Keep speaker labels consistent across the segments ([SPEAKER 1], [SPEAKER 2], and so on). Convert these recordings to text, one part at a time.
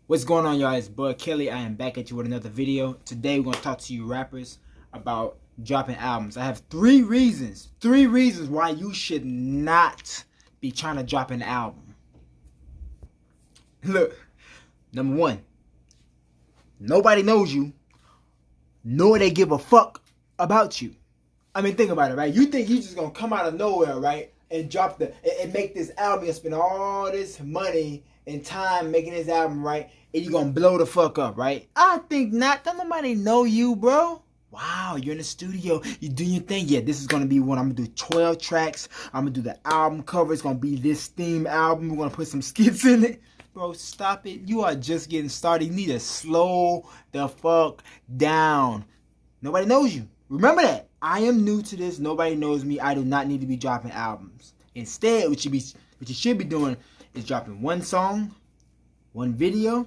[SPEAKER 1] What's going on, y'all? It's Bud Kelly. I am back at you with another video. Today we're going to talk to you rappers about dropping albums. I have three reasons why you should not be trying to drop an album. Look, number one, nobody knows you, nor they give a fuck about you. I mean, think about it, right? You think you just going to come out of nowhere, right? And drop and make this album and spend all this money and time making this album, right? And you're gonna blow the fuck up, right? I think not. Don't nobody know you, bro. Wow, you're in the studio, you doing your thing. Yeah, this is gonna be one. I'm gonna do 12 tracks. I'm gonna do the album cover. It's gonna be this theme album. We're gonna put some skits in it. Bro, stop it. You are just getting started. You need to slow the fuck down. Nobody knows you. Remember that. I am new to this. Nobody knows me. I do not need to be dropping albums. Instead, what you should be doing is dropping one song, one video,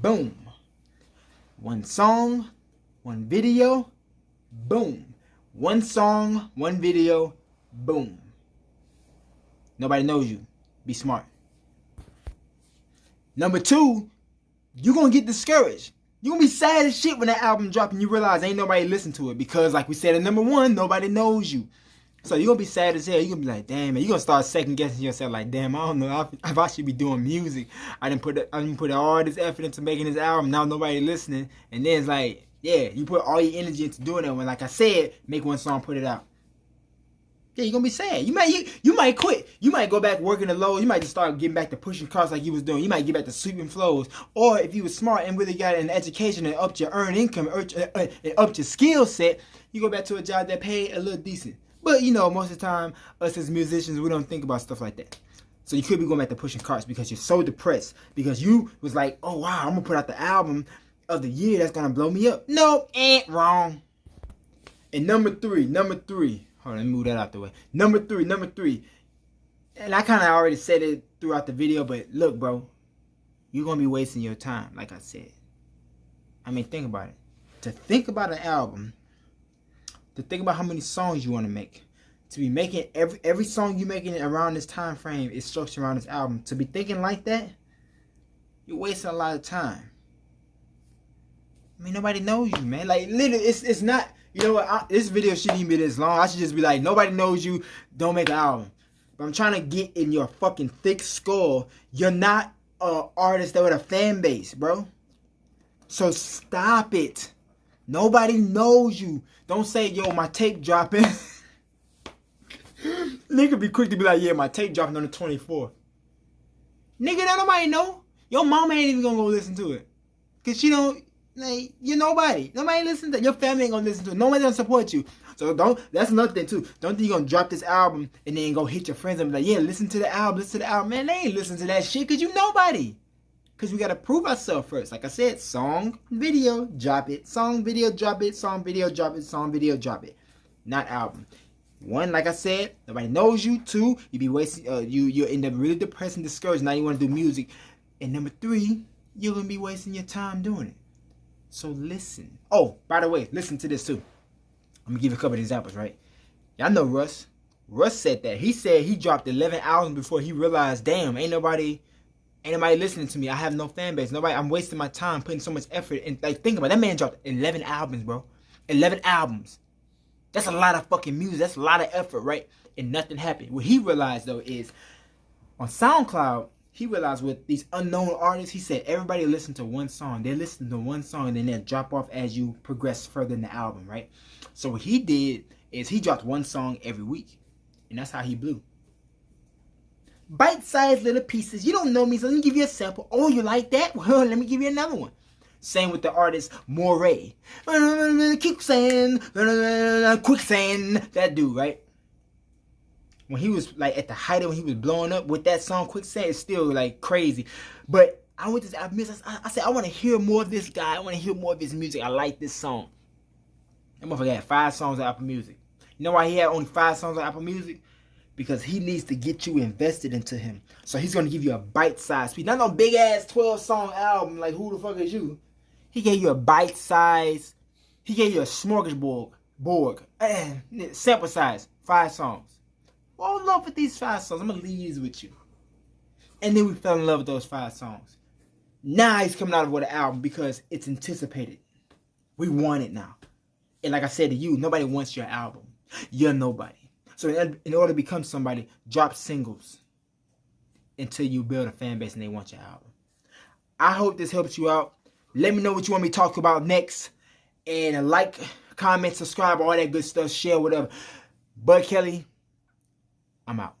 [SPEAKER 1] boom. One song, one video, boom. One song, one video, boom. Nobody knows you. Be smart. Number two, you're going to get discouraged. You're going to be sad as shit when that album drops and you realize ain't nobody listen to it. Because like we said in number one, nobody knows you. So you're going to be sad as hell. You're going to be like, damn, man. You're going to start second guessing yourself like, damn, I don't know if I should be doing music. I didn't put all this effort into making this album. Now nobody listening. And then it's like, yeah, you put all your energy into doing it. When, like I said, make one song, put it out. Yeah, you're going to be sad. You might quit. You might go back working the low. You might just start getting back to pushing cars like you was doing. You might get back to sweeping flows. Or if you was smart and really got an education and upped your earned income and upped your skill set, you go back to a job that paid a little decent. But, you know, most of the time, us as musicians, we don't think about stuff like that. So you could be going back to pushing carts because you're so depressed. Because you was like, oh, wow, I'm going to put out the album of the year that's going to blow me up. No, ain't wrong. And number three. Hold on, let me move that out the way. Number three. And I kind of already said it throughout the video, but look, bro. You're going to be wasting your time, like I said. I mean, think about it. To think about an album, to think about how many songs you want to make, to be making every song you making around this time frame is structured around this album. To be thinking like that, you're wasting a lot of time. I mean, nobody knows you, man. Like, literally, it's not. You know what? This video shouldn't even be this long. I should just be like, nobody knows you. Don't make an album. But I'm trying to get in your fucking thick skull. You're not an artist that with a fan base, bro. So stop it. Nobody knows you. Don't say, yo, my tape dropping. Nigga be quick to be like, yeah, my tape dropping on the 24th. Nigga, that nobody know. Your mama ain't even gonna go listen to it. Cause she don't, like, you're nobody. Nobody listen to it. Your family ain't gonna listen to it. Nobody gonna support you. So that's another thing too. Don't think you're gonna drop this album and then go hit your friends and be like, yeah, listen to the album. Man, they ain't listen to that shit cause you nobody. Because we got to prove ourselves first. Like I said, song, video, drop it. Song, video, drop it. Song, video, drop it. Song, video, drop it. Not album. One, like I said, nobody knows you. Two, you be wasting, you end up really depressed and discouraged. Now you want to do music. And number three, you're going to be wasting your time doing it. So listen. Oh, by the way, listen to this too. I'm going to give you a couple of examples, right? Y'all know Russ. Russ said that. He said he dropped 11 albums before he realized, damn, ain't nobody listening to me. I have no fan base. I'm wasting my time putting so much effort. And like, think about it. That man dropped 11 albums, bro. 11 albums. That's a lot of fucking music. That's a lot of effort, right? And nothing happened. What he realized, though, is on SoundCloud, he realized with these unknown artists, he said everybody listen to one song. They listen to one song and then they'll drop off as you progress further in the album, right? So what he did is he dropped one song every week. And that's how he blew. Bite-sized little pieces. You don't know me, so let me give you a sample. Oh, you like that? Well, let me give you another one. Same with the artist Moray. Quicksand. That dude, right? When he was like at the height of when he was blowing up with that song Quicksand, it's still like crazy. But I went to I said, I want to hear more of this guy. I want to hear more of his music. I like this song. That motherfucker had 5 songs on Apple Music. You know why he had only 5 songs on Apple Music? Because he needs to get you invested into him. So he's going to give you a bite-sized piece. Not no big-ass 12-song album like who the fuck is you? He gave you a bite-size. He gave you a smorgasbord. Sample size. 5 songs. Fall in love with these 5 songs. I'm going to leave these with you. And then we fell in love with those 5 songs. Now he's coming out with an album because it's anticipated. We want it now. And like I said to you, nobody wants your album. You're nobody. So in order to become somebody, drop singles until you build a fan base and they want your album. I hope this helps you out. Let me know what you want me to talk about next. And like, comment, subscribe, all that good stuff. Share, whatever. Bud Kelly, I'm out.